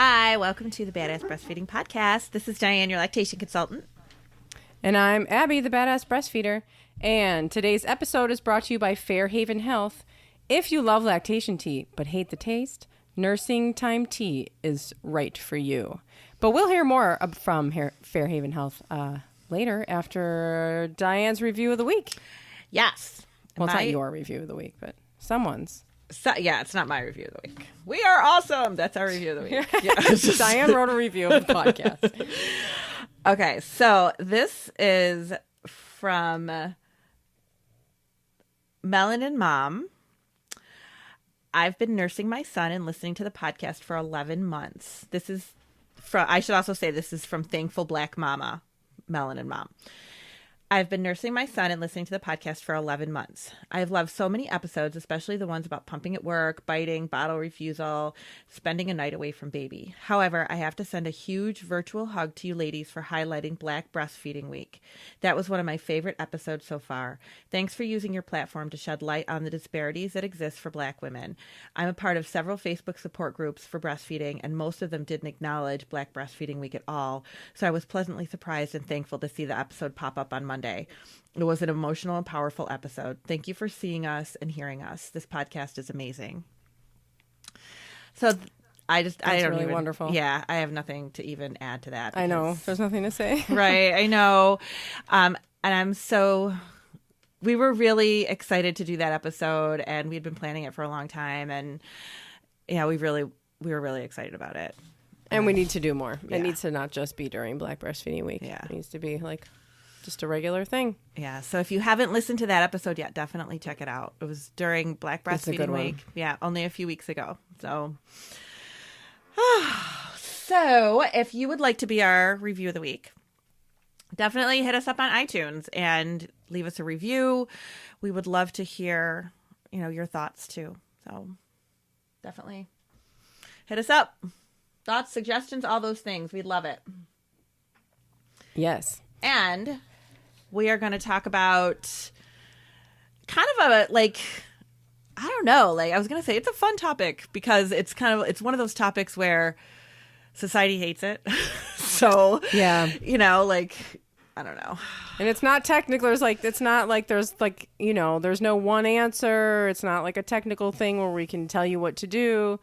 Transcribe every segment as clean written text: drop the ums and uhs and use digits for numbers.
Hi, welcome to the Badass Breastfeeding Podcast. This is Dianne, your lactation consultant. And I'm Abby, the Badass Breastfeeder. And today's episode is brought to you by Fairhaven Health. If you love lactation tea but hate the taste, nursing time tea is right for you. But we'll hear more from Fairhaven Health later after Diane's review of the week. Yes. Well, it's not your review of the week, but someone's. So, yeah, it's not my review of the week. We are awesome. That's our review of the week. Yeah. Dianne wrote a review of the podcast. Okay, so this is from Melanin Mom. I've been nursing my son and listening to the podcast for 11 months. This is from, I should also say this is from Thankful Black Mama, Melanin Mom. I've been nursing my son and listening to the podcast for 11 months. I've loved so many episodes, especially the ones about pumping at work, biting, bottle refusal, spending a night away from baby. However, I have to send a huge virtual hug to you ladies for highlighting Black Breastfeeding Week. That was one of my favorite episodes so far. Thanks for using your platform to shed light on the disparities that exist for Black women. I'm a part of several Facebook support groups for breastfeeding, and most of them didn't acknowledge Black Breastfeeding Week at all, so I was pleasantly surprised and thankful to see the episode pop up on Monday. It was an emotional and powerful episode. Thank you for seeing us and hearing us. This podcast is amazing. So I don't really even, wonderful. Yeah, I have nothing to even add to that. I know. There's nothing to say. Right. I know. And we were really excited to do that episode, and we'd been planning it for a long time, and yeah, we were really excited about it. And we need to do more. Yeah. It needs to not just be during Black Breastfeeding Week. Yeah. It needs to be like just a regular thing. Yeah. So if you haven't listened to that episode yet, definitely check it out. It was during Black Breastfeeding Week. Yeah. Only a few weeks ago. So, so if you would like to be our review of the week, definitely hit us up on iTunes and leave us a review. We would love to hear, your thoughts too. So definitely hit us up. Thoughts, suggestions, all those things. We'd love it. Yes. And we are going to talk about kind of I don't know, I was going to say it's a fun topic because it's one of those topics where society hates it. So, yeah, I don't know. And it's not technical. There's no one answer. It's not like a technical thing where we can tell you what to do.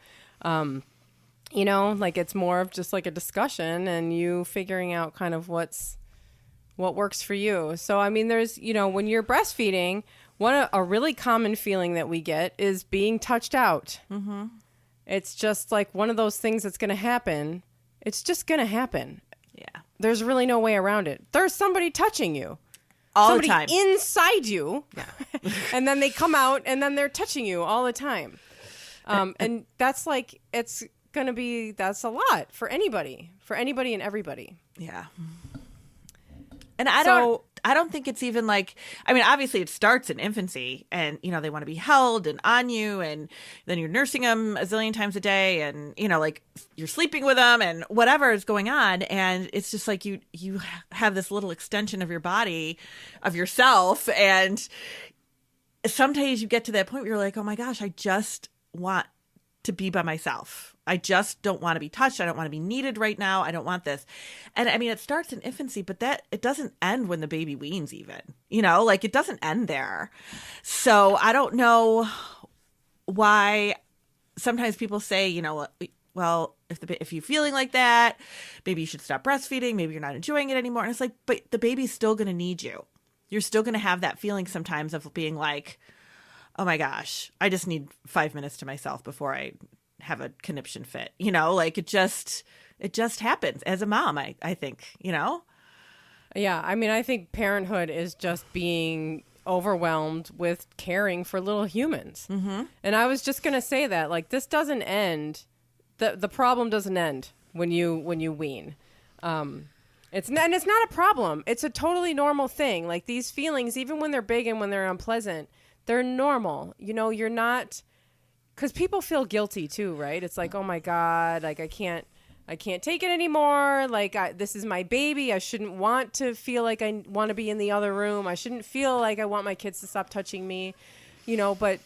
It's more of just like a discussion and you figuring out kind of what works for you. So, I mean, there's, when you're breastfeeding, a really common feeling that we get is being touched out. Mm-hmm. It's just like one of those things that's going to happen. It's just going to happen. Yeah. There's really no way around it. There's somebody touching you. All the time. Inside you. Yeah. And then they come out and then they're touching you all the time. And that's that's a lot for anybody and everybody. Yeah. And I don't think it's even obviously it starts in infancy and, they want to be held and on you, and then you're nursing them a zillion times a day, and, you're sleeping with them and whatever is going on. And it's just like you have this little extension of your body, of yourself. And some days you get to that point where you're like, oh my gosh, I just want to be by myself. I just don't want to be touched. I don't want to be needed right now. I don't want this. And I mean, it starts in infancy, but it doesn't end when the baby weans even, it doesn't end there. So I don't know why sometimes people say, well, if you're feeling like that, maybe you should stop breastfeeding. Maybe you're not enjoying it anymore. And it's like, but the baby's still going to need you. You're still going to have that feeling sometimes of being like, oh my gosh, I just need 5 minutes to myself before I have a conniption fit. It just happens as a mom, I think, Yeah. I mean, I think parenthood is just being overwhelmed with caring for little humans. Mm-hmm. And I was just going to say that, this doesn't end. The problem doesn't end when you wean. It's not a problem. It's a totally normal thing. Like, these feelings, even when they're big and when they're unpleasant, they're normal. You're not, because people feel guilty too, right? It's like, oh my God, I can't take it anymore. This is my baby. I shouldn't want to feel like I want to be in the other room. I shouldn't feel like I want my kids to stop touching me, but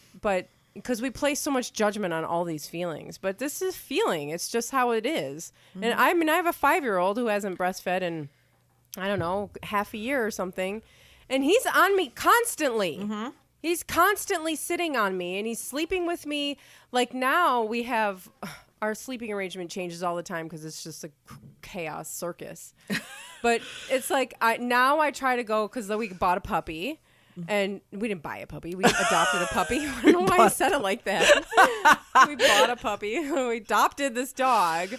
because we place so much judgment on all these feelings, but this is feeling. It's just how it is. Mm-hmm. And I mean, I have a 5-year-old who hasn't breastfed in, I don't know, half a year or something. And he's on me constantly. Mm-hmm. He's constantly sitting on me, and he's sleeping with me. Like now we have, our sleeping arrangement changes all the time because it's just a chaos circus. But it's like, now I try to go, because we bought a puppy. And we didn't buy a puppy. We adopted a puppy. I don't know why I said it like that. We bought a puppy. We adopted this dog.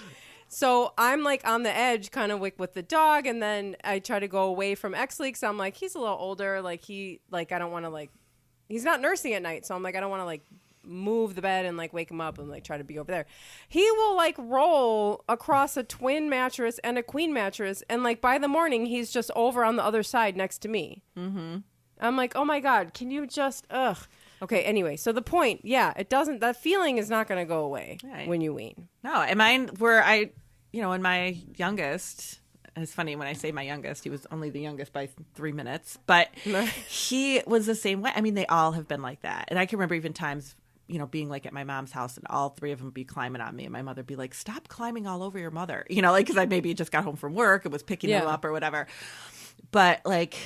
So I'm like on the edge kind of with the dog. And then I try to go away from Exley because I'm like, he's a little older. Like I don't want to like, he's not nursing at night. So I'm like, I don't want to like move the bed and like wake him up and like try to be over there. He will like roll across a twin mattress and a queen mattress. And like by the morning, he's just over on the other side next to me. Mm-hmm. I'm like, oh my God, can you just, ugh. Okay, anyway, so the point, that feeling is not going to go away when you wean. No, and mine, and my youngest, it's funny when I say my youngest, he was only the youngest by 3 minutes, but he was the same way. I mean, they all have been like that. And I can remember even times, being like at my mom's house and all 3 of them be climbing on me and my mother be like, stop climbing all over your mother. Like, because I maybe just got home from work and was picking them up or whatever. But like,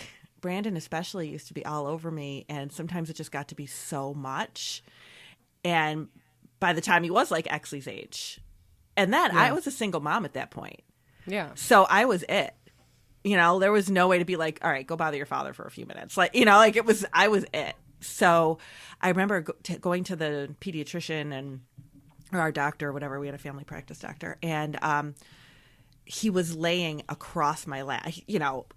Brandon especially used to be all over me, and sometimes it just got to be so much. And by the time he was like Exley's age, and then I was a single mom at that point. Yeah. So I was it. There was no way to be like, all right, go bother your father for a few minutes. Like, I was it. So I remember going to the pediatrician or our doctor or whatever. We had a family practice doctor, and he was laying across my lap,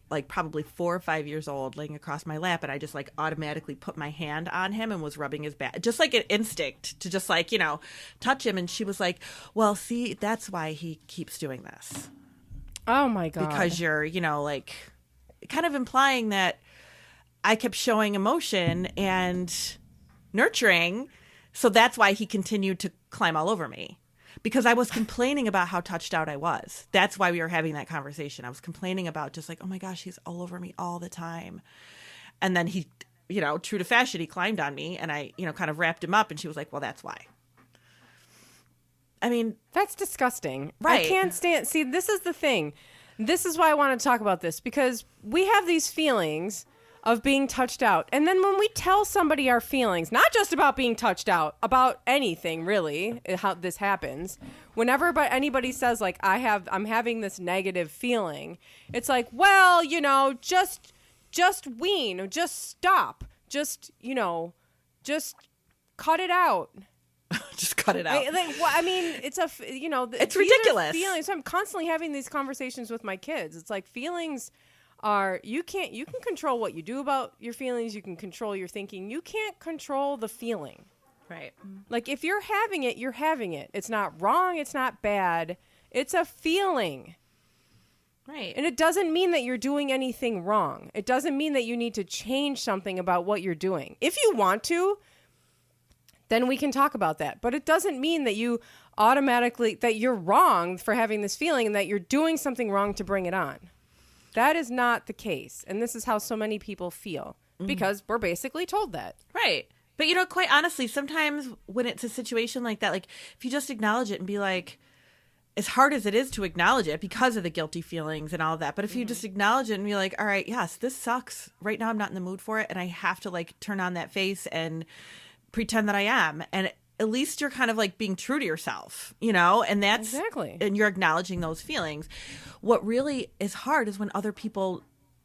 like probably 4 or 5 years old, laying across my lap. And I just like automatically put my hand on him and was rubbing his back, just like an instinct to just like, touch him. And she was like, well, see, that's why he keeps doing this. Oh my God. Because you're, like kind of implying that I kept showing emotion and nurturing. So that's why he continued to climb all over me. Because I was complaining about how touched out I was. That's why we were having that conversation. I was complaining about just like, oh my gosh, he's all over me all the time. And then he, true to fashion, he climbed on me and I, kind of wrapped him up and she was like, well, that's why. I mean, that's disgusting. Right. I can't stand. See, this is the thing. This is why I want to talk about this, because we have these feelings of being touched out. And then when we tell somebody our feelings, not just about being touched out, about anything really, how this happens, whenever anybody says like, I'm having this negative feeling, it's like, well, just wean, just stop, just cut it out. Just cut it out. I mean, it's it's ridiculous. Feelings. So I'm constantly having these conversations with my kids. It's like feelings you can control what you do about your feelings. You can control your thinking. You can't control the feeling. Right. Like if you're having it, you're having it. It's not wrong. It's not bad. It's a feeling. Right. And it doesn't mean that you're doing anything wrong. It doesn't mean that you need to change something about what you're doing. If you want to, then we can talk about that. But it doesn't mean that you automatically, that you're wrong for having this feeling and that you're doing something wrong to bring it on. That is not the case. And this is how so many people feel because we're basically told that. Right. But, quite honestly, sometimes when it's a situation like that, like if you just acknowledge it and be like, as hard as it is to acknowledge it because of the guilty feelings and all of that. But if you just acknowledge it and be like, all right, yes, this sucks. Right now I'm not in the mood for it. And I have to like turn on that face and pretend that I am. And at least you're kind of like being true to yourself, and that's exactly. And you're acknowledging those feelings. What really is hard is when other people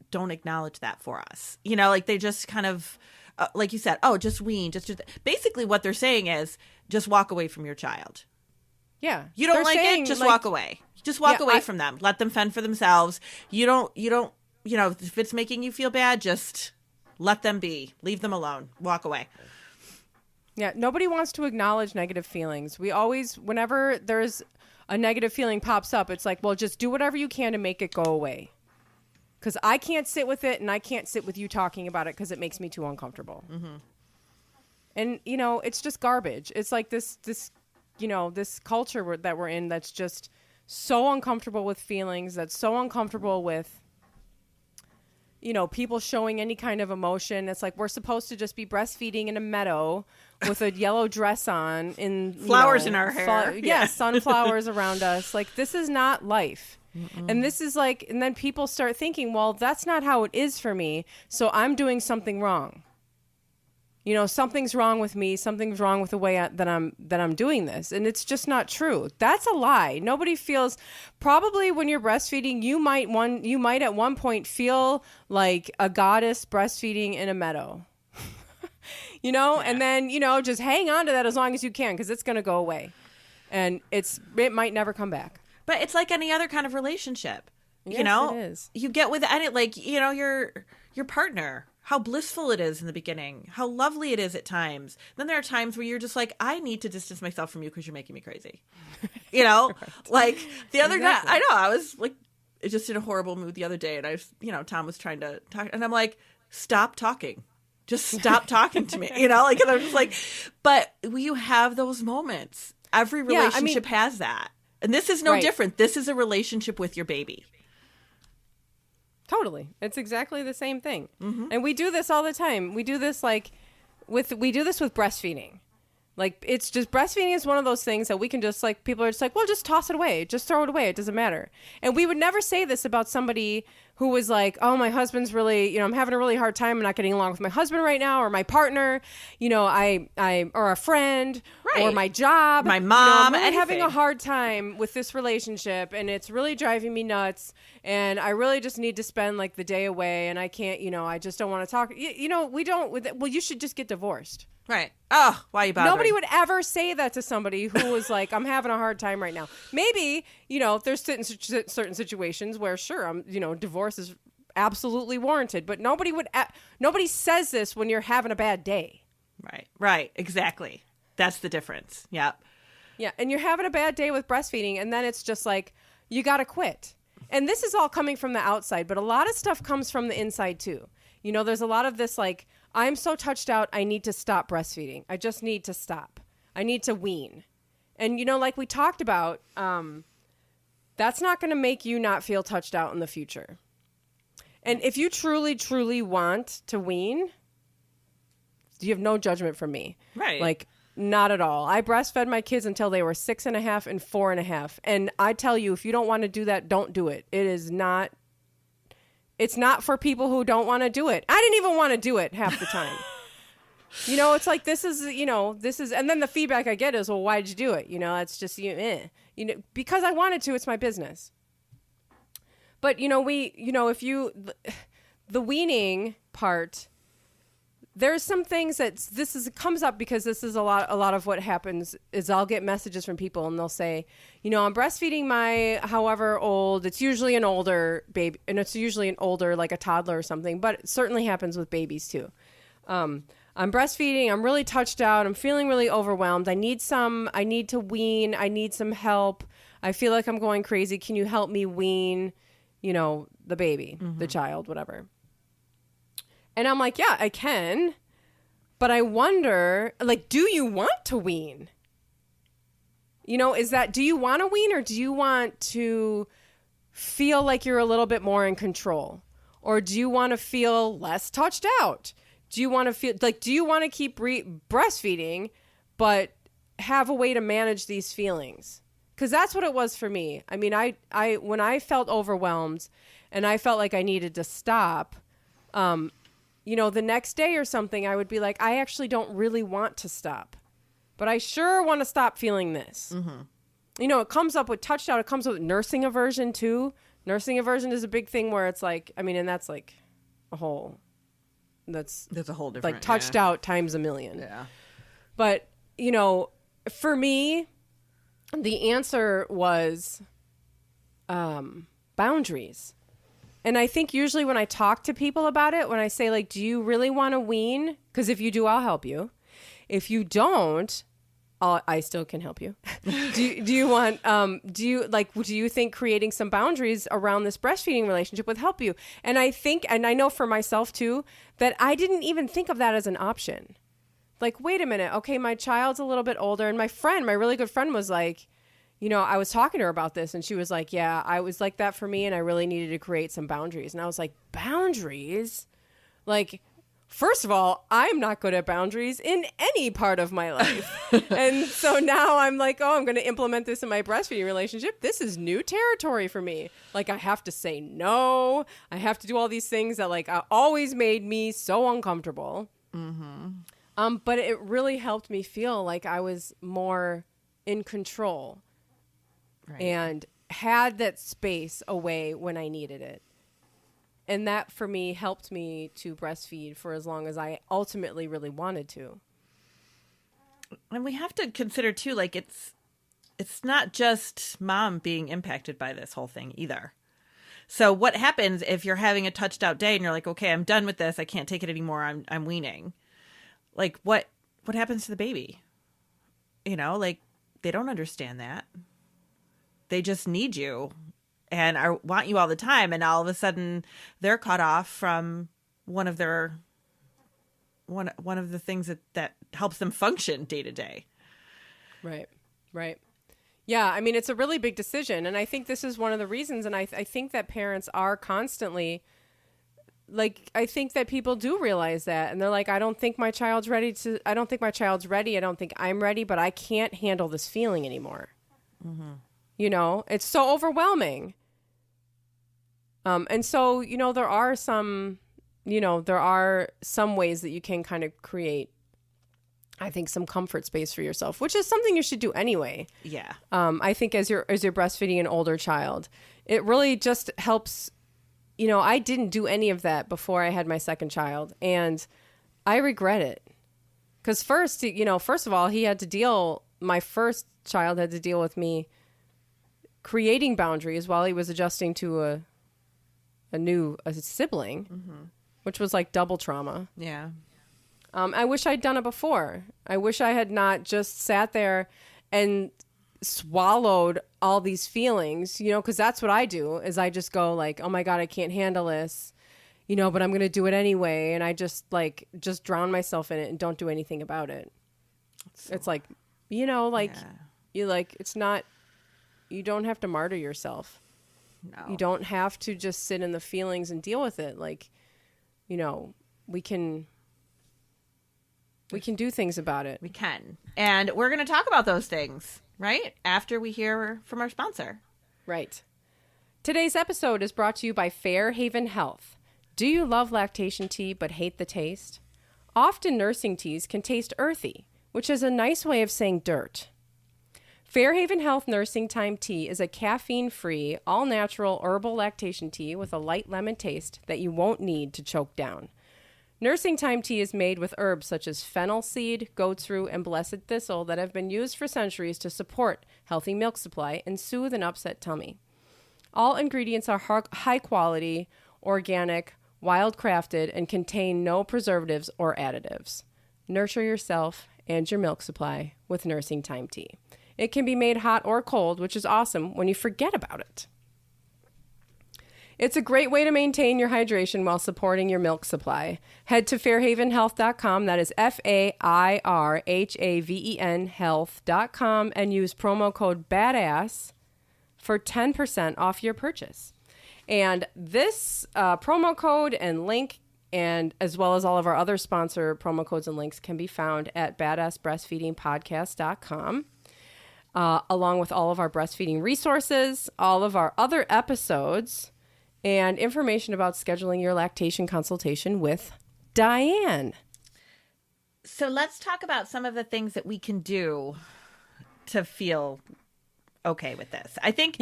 don't acknowledge that for us, like they just kind of, like you said, oh, just wean, just basically what they're saying is just walk away from your child. Yeah. You don't like it, just walk away. Just walk away from them. Let them fend for themselves. You don't, if it's making you feel bad, just let them be, leave them alone, walk away. Yeah, nobody wants to acknowledge negative feelings. We always, whenever there's a negative feeling pops up, it's like, well, just do whatever you can to make it go away. Because I can't sit with it and I can't sit with you talking about it because it makes me too uncomfortable. Mm-hmm. And, it's just garbage. It's like this culture that we're in that's just so uncomfortable with feelings, that's so uncomfortable with, people showing any kind of emotion. It's like we're supposed to just be breastfeeding in a meadow with a yellow dress on in flowers in our hair. Sunflowers around us. Like, this is not life. And this is like, and then people start thinking, well, that's not how it is for me, so I'm doing something wrong. Something's wrong with me. Something's wrong with the way that I'm doing this. And it's just not true. That's a lie. Nobody feels, probably when you're breastfeeding, you might at one point feel like a goddess breastfeeding in a meadow. And then, just hang on to that as long as you can, because it's going to go away. And it might never come back. But it's like any other kind of relationship. Yes, it is. You get with it, like, your partner, how blissful it is in the beginning, how lovely it is at times. Then there are times where you're just like, I need to distance myself from you because you're making me crazy. Right. Like the other guy, I know, I was like just in a horrible mood the other day, and Tom was trying to talk, and I'm like, stop talking. Just stop talking to me, and I'm just like, but you have those moments. Every relationship has that. And this is no different. This is a relationship with your baby. Totally. It's exactly the same thing. Mm-hmm. And we do this all the time. We do this with breastfeeding. Like, it's just, breastfeeding is one of those things that we can just, like, people are just like, well, just toss it away. Just throw it away. It doesn't matter. And we would never say this about somebody who was like, oh, my husband's really, I'm having a really hard time. I'm not getting along with my husband right now, or my partner, or a friend, or my job. My mom. I'm really having a hard time with this relationship, and it's really driving me nuts. And I really just need to spend, like, the day away, and I can't, I just don't want to talk. We don't, well, you should just get divorced. Right. Oh, why are you bothering? Nobody would ever say that to somebody who was like, I'm having a hard time right now. Maybe, there's certain situations where, sure, divorce is absolutely warranted. But nobody says this when you're having a bad day. Right. Exactly. That's the difference. Yep. Yeah. And you're having a bad day with breastfeeding, and then it's just like, you got to quit. And this is all coming from the outside, but a lot of stuff comes from the inside too. There's a lot of this, like, I'm so touched out, I need to stop breastfeeding. I just need to stop. I need to wean. And, like we talked about, that's not going to make you not feel touched out in the future. And if you truly, truly want to wean, you have no judgment from me. Right. Like, not at all. I breastfed my kids until they were 6.5 and 4.5. And I tell you, if you don't want to do that, don't do it. It's not for people who don't want to do it. I didn't even want to do it half the time. It's like, this is, and then the feedback I get is, well, why did you do it? It's just, because I wanted to, it's my business. But, if the weaning part, there's some things that comes up because this is a lot of what happens is I'll get messages from people, and they'll say, I'm breastfeeding my however old, it's usually an older baby, and it's usually an older, like a toddler or something, but it certainly happens with babies too. I'm breastfeeding, I'm really touched out, I'm feeling really overwhelmed, I need to wean, I need some help, I feel like I'm going crazy, can you help me wean, the baby, the child, whatever. And I'm like, yeah, I can. But I wonder, like, do you want to wean? Do you want to wean, or do you want to feel like you're a little bit more in control? Or do you want to feel less touched out? Do you want to feel like, do you want to keep breastfeeding, but have a way to manage these feelings? Because that's what it was for me. I mean, I when I felt overwhelmed and I felt like I needed to stop, the next day or something, I would be like, I actually don't really want to stop, but I sure want to stop feeling this. Mm-hmm. It comes up with touched out. It comes with nursing aversion too. Nursing aversion is a big thing where it's like, and that's like that's a whole different, like, touched out times a million. Yeah. But, for me, the answer was boundaries. And I think usually when I talk to people about it, when I say, like, do you really want to wean? Because if you do, I'll help you. If you don't, I still can help you. do you think creating some boundaries around this breastfeeding relationship would help you? And I think, and I know for myself too, that I didn't even think of that as an option. Like, wait a minute. Okay, my child's a little bit older. And my really good friend was like, I was talking to her about this and she was like, yeah, I was like that for me and I really needed to create some boundaries. And I was like, boundaries? Like, first of all, I'm not good at boundaries in any part of my life. And so now I'm like, I'm going to implement this in my breastfeeding relationship. This is new territory for me. Like, I have to say no. I have to do all these things that like always made me so uncomfortable. Mm-hmm. But it really helped me feel like I was more in control and had that space away when I needed it. And that, for me, helped me to breastfeed for as long as I ultimately really wanted to. And we have to consider, too, like, it's not just mom being impacted by this whole thing either. So what happens if you're having a touched out day and you're like, okay, I'm done with this. I can't take it anymore. I'm weaning. Like, what happens to the baby? Like, they don't understand that. They just need you. And I want you all the time, and all of a sudden they're cut off from one of the things that helps them function day to day. Right. Yeah, I mean, it's a really big decision, and I think this is one of the reasons, and I think that parents are constantly, like, I think that people do realize that, and they're like, I don't think my child's ready. I don't think I'm ready, but I can't handle this feeling anymore. Mm-hmm. It's so overwhelming. And so, there are some ways that you can kind of create, I think, some comfort space for yourself, which is something you should do anyway. Yeah. I think as you're breastfeeding an older child, it really just helps. I didn't do any of that before I had my second child, and I regret it. Because first of all, my first child had to deal with me creating boundaries while he was adjusting to a sibling, mm-hmm. which was like double trauma. Yeah. I wish I'd done it before. I wish I had not just sat there and swallowed all these feelings, because that's what I do is I just go like, oh my God, I can't handle this, but I'm going to do it anyway. And I just drown myself in it and don't do anything about it. It's like, it's not, you don't have to martyr yourself. No. You don't have to just sit in the feelings and deal with it. Like, we can do things about it. We can. And we're going to talk about those things, right? After we hear from our sponsor. Right. Today's episode is brought to you by Fairhaven Health. Do you love lactation tea but hate the taste? Often nursing teas can taste earthy, which is a nice way of saying dirt. Fairhaven Health Nursing Time Tea is a caffeine-free, all-natural herbal lactation tea with a light lemon taste that you won't need to choke down. Nursing Time Tea is made with herbs such as fennel seed, goat's root, and blessed thistle that have been used for centuries to support healthy milk supply and soothe an upset tummy. All ingredients are high-quality, organic, wild-crafted, and contain no preservatives or additives. Nurture yourself and your milk supply with Nursing Time Tea. It can be made hot or cold, which is awesome when you forget about it. It's a great way to maintain your hydration while supporting your milk supply. Head to fairhavenhealth.com, that is FAIRHAVEN health.com, and use promo code BADASS for 10% off your purchase. And this promo code and link, and as well as all of our other sponsor promo codes and links, can be found at badassbreastfeedingpodcast.com. Along with all of our breastfeeding resources, all of our other episodes, and information about scheduling your lactation consultation with Dianne. So let's talk about some of the things that we can do to feel okay with this. I think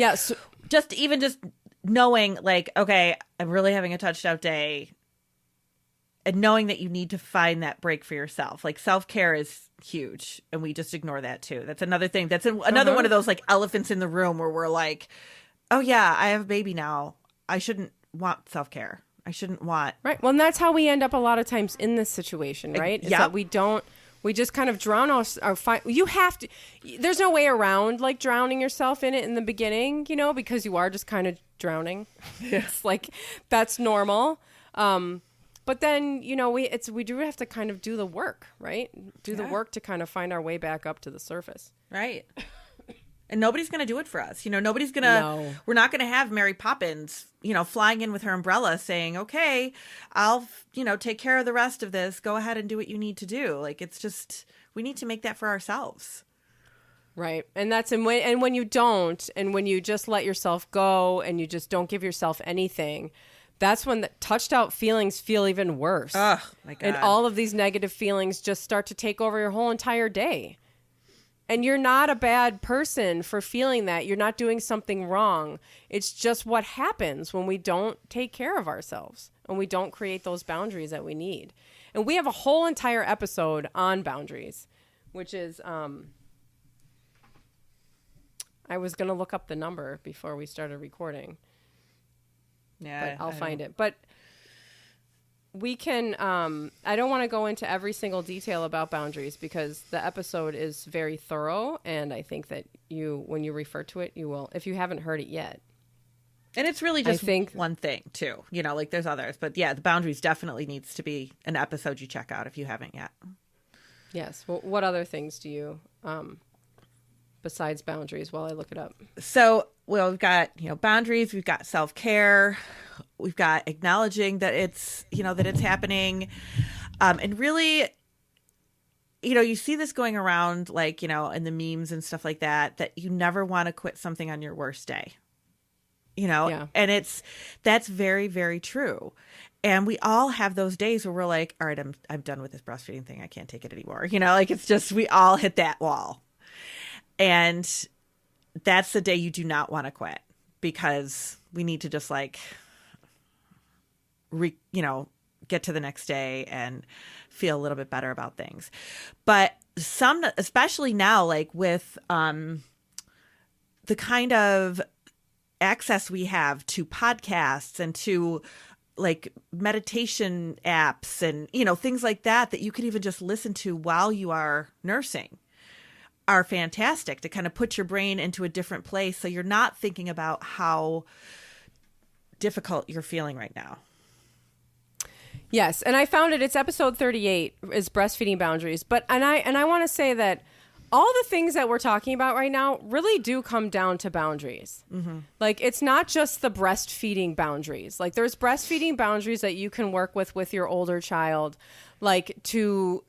just knowing like, okay, I'm really having a touched out day, and knowing that you need to find that break for yourself. Like self-care is huge, and we just ignore that too. That's another thing. That's another one of those like elephants in the room where we're like, oh yeah, I have a baby now. I shouldn't want self-care. I shouldn't want. Right. Well, and that's how we end up a lot of times in this situation, right? Is that we just kind of drown our you have to, there's no way around like drowning yourself in it in the beginning, because you are just kind of drowning. It's like, that's normal. But then, we do have to kind of do the work, right? The work to kind of find our way back up to the surface. Right. And nobody's going to do it for us. Nobody's going to, we're not going to have Mary Poppins, flying in with her umbrella saying, okay, I'll, take care of the rest of this. Go ahead and do what you need to do. Like, it's just, we need to make that for ourselves. Right. And when you don't, and when you just let yourself go and you just don't give yourself anything, that's when the touched out feelings feel even worse. Oh, my God. And all of these negative feelings just start to take over your whole entire day. And you're not a bad person for feeling that. You're not doing something wrong. It's just what happens when we don't take care of ourselves and we don't create those boundaries that we need. And we have a whole entire episode on boundaries, which is, I was going to look up the number before we started recording. Yeah, but I'll find it. But we can, I don't want to go into every single detail about boundaries because the episode is very thorough. And I think that when you refer to it, you will, if you haven't heard it yet. And it's really just one thing too, like there's others, but yeah, the boundaries definitely needs to be an episode you check out if you haven't yet. Yes. Well, what other things do you, besides boundaries while I look it up? So, we've got, boundaries, we've got self-care, we've got acknowledging that it's, that it's happening. And really, you see this going around like, in the memes and stuff like that you never want to quit something on your worst day, Yeah. And that's very, very true. And we all have those days where we're like, all right, I'm done with this breastfeeding thing. I can't take it anymore. Like it's just, we all hit that wall. And that's the day you do not want to quit because we need to just like, get to the next day and feel a little bit better about things. But especially now, like with the kind of access we have to podcasts and to like meditation apps and, things like that you could even just listen to while you are nursing are fantastic to kind of put your brain into a different place. So you're not thinking about how difficult you're feeling right now. Yes. And I found it's episode 38 is breastfeeding boundaries. And I want to say that all the things that we're talking about right now really do come down to boundaries. Mm-hmm. Like it's not just the breastfeeding boundaries. Like there's breastfeeding boundaries that you can work with your older child, like to,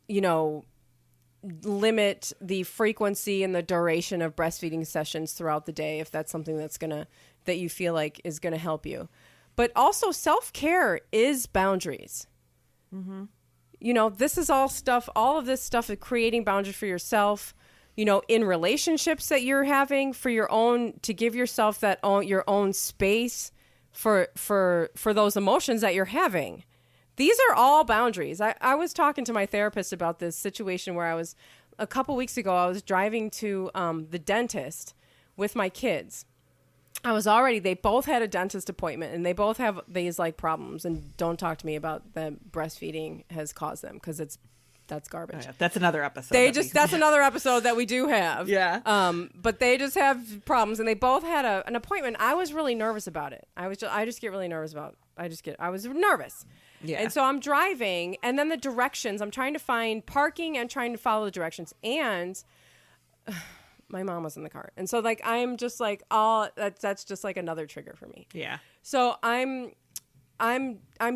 limit the frequency and the duration of breastfeeding sessions throughout the day if that's something that you feel like is going to help you. But also self-care is boundaries. Mm-hmm. This is all of this stuff is creating boundaries for yourself, in relationships that you're having for your own, to give yourself your own space for those emotions that you're having. These are all boundaries. I was talking to my therapist about this situation where a couple weeks ago, I was driving to the dentist with my kids. They both had a dentist appointment and they both have these like problems, and don't talk to me about that breastfeeding has caused them because that's garbage. Oh, yeah. That's another episode. That's another episode that we do have. Yeah. But they just have problems and they both had an appointment. I was really nervous about it. I just get really nervous I was nervous. Yeah. And so I'm driving and then the directions, I'm trying to find parking and trying to follow the directions, and my mom was in the car. And so like, I'm just like, that's just like another trigger for me. Yeah. So I'm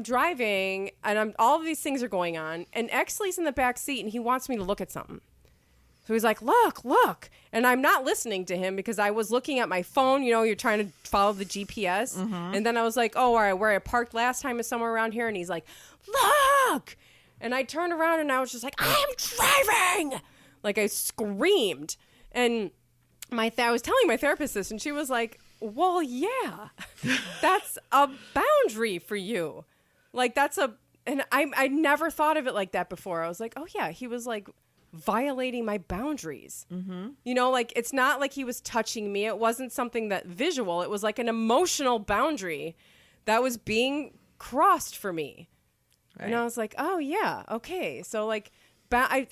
driving and all of these things are going on, and Exley's in the back seat and he wants me to look at something. So he's like, look. And I'm not listening to him because I was looking at my phone. You're trying to follow the GPS. Mm-hmm. And then I was like, oh, all right, where I parked last time is somewhere around here. And he's like, look. And I turned around and I was just like, I'm driving. Like I screamed. And I was telling my therapist this, and she was like, well, yeah, that's a boundary for you. Like and I never thought of it like that before. I was like, oh yeah, he was like violating my boundaries. Mm-hmm. Like it's not like he was touching me. It wasn't something that visual. It was like an emotional boundary that was being crossed for me. Right. And I was like, oh yeah, okay. So like,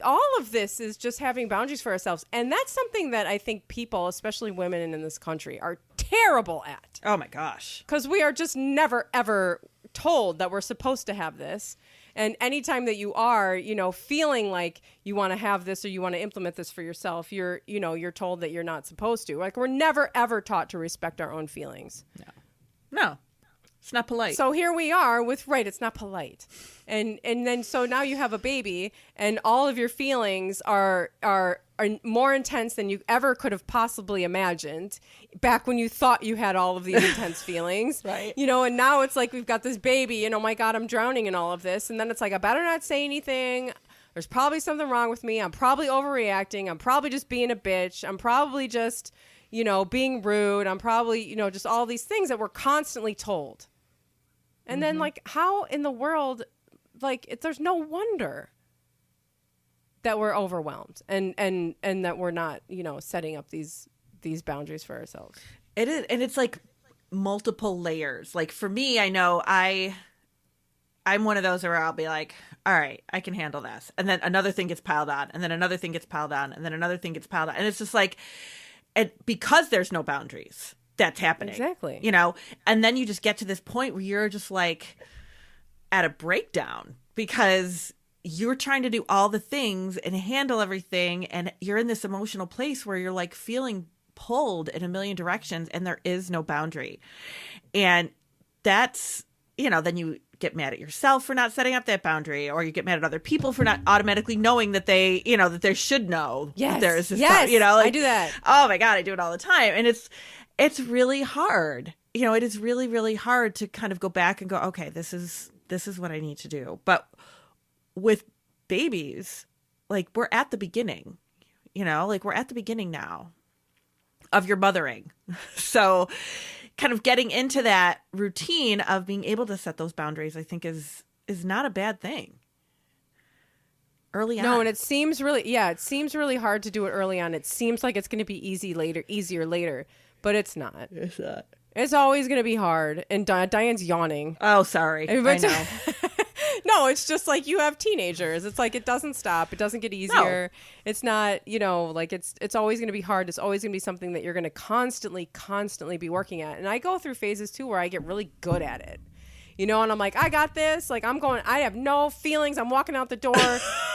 all of this is just having boundaries for ourselves. And that's something that I think people, especially women in this country, are terrible at. Oh my gosh. Because we are just never, ever told that we're supposed to have this. And anytime that you are, you know, feeling like you want to have this or you want to implement this for yourself, you're told that you're not supposed to. Like, we're never, ever taught to respect our own feelings. No. It's not polite. So here we are with, it's not polite. And then, so now you have a baby and all of your feelings are more intense than you ever could have possibly imagined back when you thought you had all of these intense feelings. Right. You know, and now it's like we've got this baby and, oh my God, I'm drowning in all of this. And then it's like, I better not say anything. There's probably something wrong with me. I'm probably overreacting. I'm probably just being a bitch. I'm probably just, you know, being rude. I'm probably, you know, just all these things that we're constantly told. And then, like, how in the world, like, there's no wonder that we're overwhelmed and that we're not, you know, setting up these boundaries for ourselves. It is, and it's like multiple layers. Like, for me, I know I'm one of those where I'll be like, all right, I can handle this. And then another thing gets piled on, and then another thing gets piled on, and then another thing gets piled on. And it's just like, because there's no boundaries, that's happening. Exactly. You know, and then you just get to this point where you're just like at a breakdown because you're trying to do all the things and handle everything. And you're in this emotional place where you're like feeling pulled in a million directions and there is no boundary. And that's, you know, then you get mad at yourself for not setting up that boundary, or you get mad at other people for not automatically knowing that they, you know, that they should know. Yes. There is this, yes. You know, like, I do that. Oh my God, I do it all the time. And it's really hard. You know, it is really, really hard to kind of go back and go, okay, this is what I need to do. But with babies, like, we're at the beginning, you know, like, we're at the beginning now of your mothering. So kind of getting into that routine of being able to set those boundaries, I think is not a bad thing early on. No, and it seems really hard to do it early on. It seems like it's going to be easier later, but it's not. It's not. It's always going to be hard. And Diane's yawning. Oh, sorry. I know. No, it's just like you have teenagers. It's like it doesn't stop. It doesn't get easier. No. It's not, you know, like it's always going to be hard. It's always going to be something that you're going to constantly be working at. And I go through phases too where I get really good at it. You know, and I'm like, I got this. Like, I have no feelings. I'm walking out the door.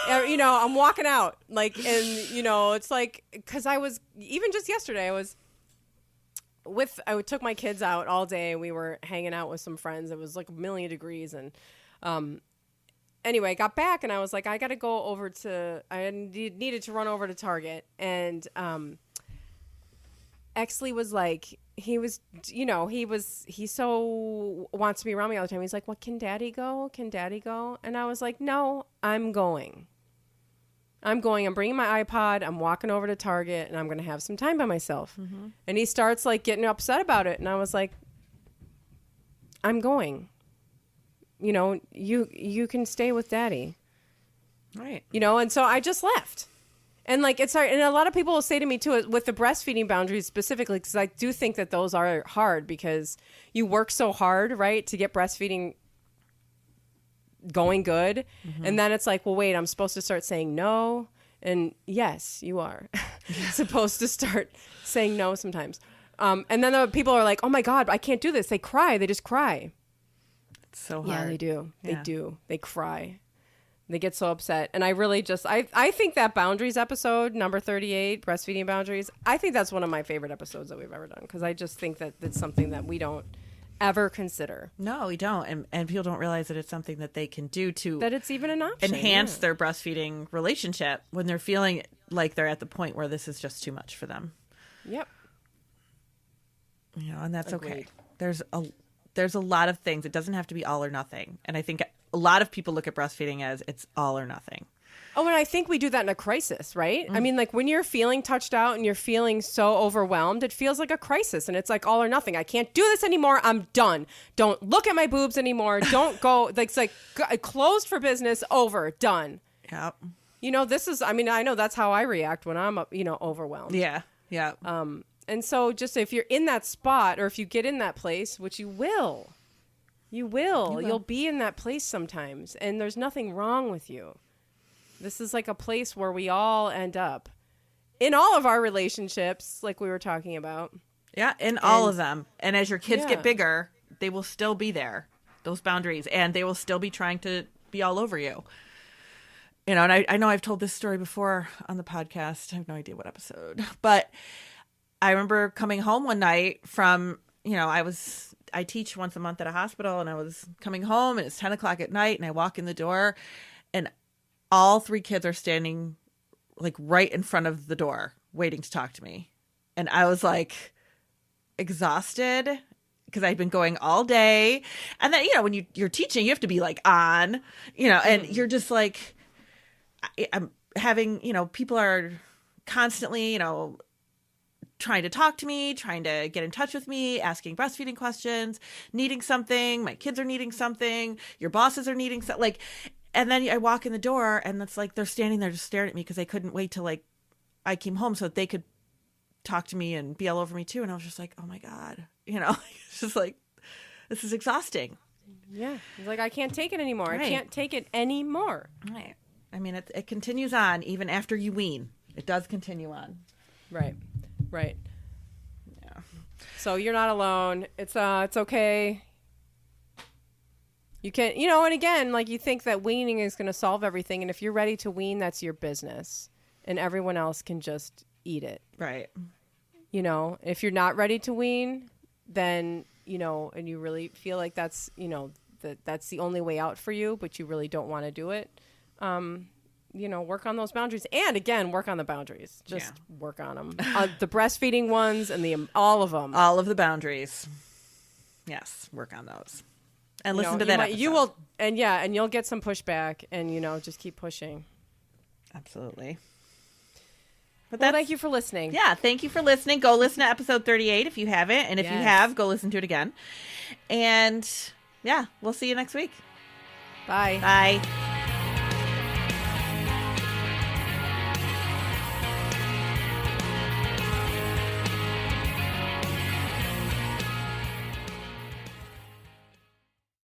You know, I'm walking out. Like, and, you know, it's like, because I was, even just yesterday, I took my kids out all day. We were hanging out with some friends. It was like 1,000,000 degrees. And anyway, I got back and I was like, I got to go over I needed to run over to Target. And Exley was like, he so wants to be around me all the time. He's like, well, can daddy go? Can daddy go? And I was like, no, I'm going. I'm bringing my iPod. I'm walking over to Target and I'm going to have some time by myself. Mm-hmm. And he starts like getting upset about it. And I was like, I'm going. You know, you can stay with daddy. Right. You know, and so I just left. And like, it's hard. And a lot of people will say to me too, with the breastfeeding boundaries specifically, because I do think that those are hard because you work so hard, right, to get breastfeeding going good. Mm-hmm. And then it's like, well, wait, I'm supposed to start saying no. And yes, you are supposed to start saying no sometimes. And then the people are like, oh my God, I can't do this. They cry. They just cry. It's so hard. Yeah, they do. Yeah. They do. They cry. They get so upset. And I really just, I think that boundaries episode, number 38, breastfeeding boundaries, I think that's one of my favorite episodes that we've ever done. Because I just think that it's something that we don't ever consider. No, we don't. And people don't realize that it's something that they can do to... That it's even an option. Enhance their breastfeeding relationship when they're feeling like they're at the point where this is just too much for them. Yep. You know, and that's Agreed. Okay. There's a lot of things. It doesn't have to be all or nothing. And I think a lot of people look at breastfeeding as it's all or nothing. Oh, and I think we do that in a crisis, right? I mean, like when you're feeling touched out and you're feeling so overwhelmed, it feels like a crisis and it's like all or nothing. I can't do this anymore. I'm done. Don't look at my boobs anymore. Don't go. Like, it's like closed for business, over, done. Yep. You know, I know that's how I react when I'm, overwhelmed. Yeah. Yeah. And so just if you're in that spot or if you get in that place, which you will, you'll be in that place sometimes and there's nothing wrong with you. This is like a place where we all end up in all of our relationships, like we were talking about. Yeah, in all of them. And as your kids get bigger, they will still be there, those boundaries, and they will still be trying to be all over you. You know, and I know I've told this story before on the podcast. I have no idea what episode, but I remember coming home one night from, you know, I teach once a month at a hospital, and I was coming home and it's 10 o'clock at night, and I walk in the door and all 3 kids are standing like right in front of the door waiting to talk to me. And I was like exhausted because I'd been going all day. And then, you know, when you're teaching, you have to be like on, you know, and you're just like, I'm having, you know, people are constantly, you know, trying to talk to me, trying to get in touch with me, asking breastfeeding questions, needing something. My kids are needing something. Your bosses are needing something. Like, and then I walk in the door and it's like they're standing there just staring at me because they couldn't wait till like I came home so that they could talk to me and be all over me too. And I was just like, oh my God, you know, it's just like, this is exhausting. Yeah. It's like, I can't take it anymore. Right. I can't take it anymore. Right. I mean, it continues on even after you wean. It does continue on. Right. Right. Yeah. So you're not alone. It's okay. You can, you know, and again, like you think that weaning is going to solve everything. And if you're ready to wean, that's your business. And everyone else can just eat it. Right. You know, if you're not ready to wean, then, you know, and you really feel like that's, you know, that's the only way out for you, but you really don't want to do it. You know, work on those boundaries. And again, work on the boundaries. Just work on them. The breastfeeding ones and all of them. All of the boundaries. Yes, work on those. And listen to that episode. You will, and you'll get some pushback, and, you know, just keep pushing. Absolutely. But thank you for listening. Yeah, thank you for listening. Go listen to episode 38 if you haven't. And if you have, go listen to it again. And, yeah, we'll see you next week. Bye. Bye.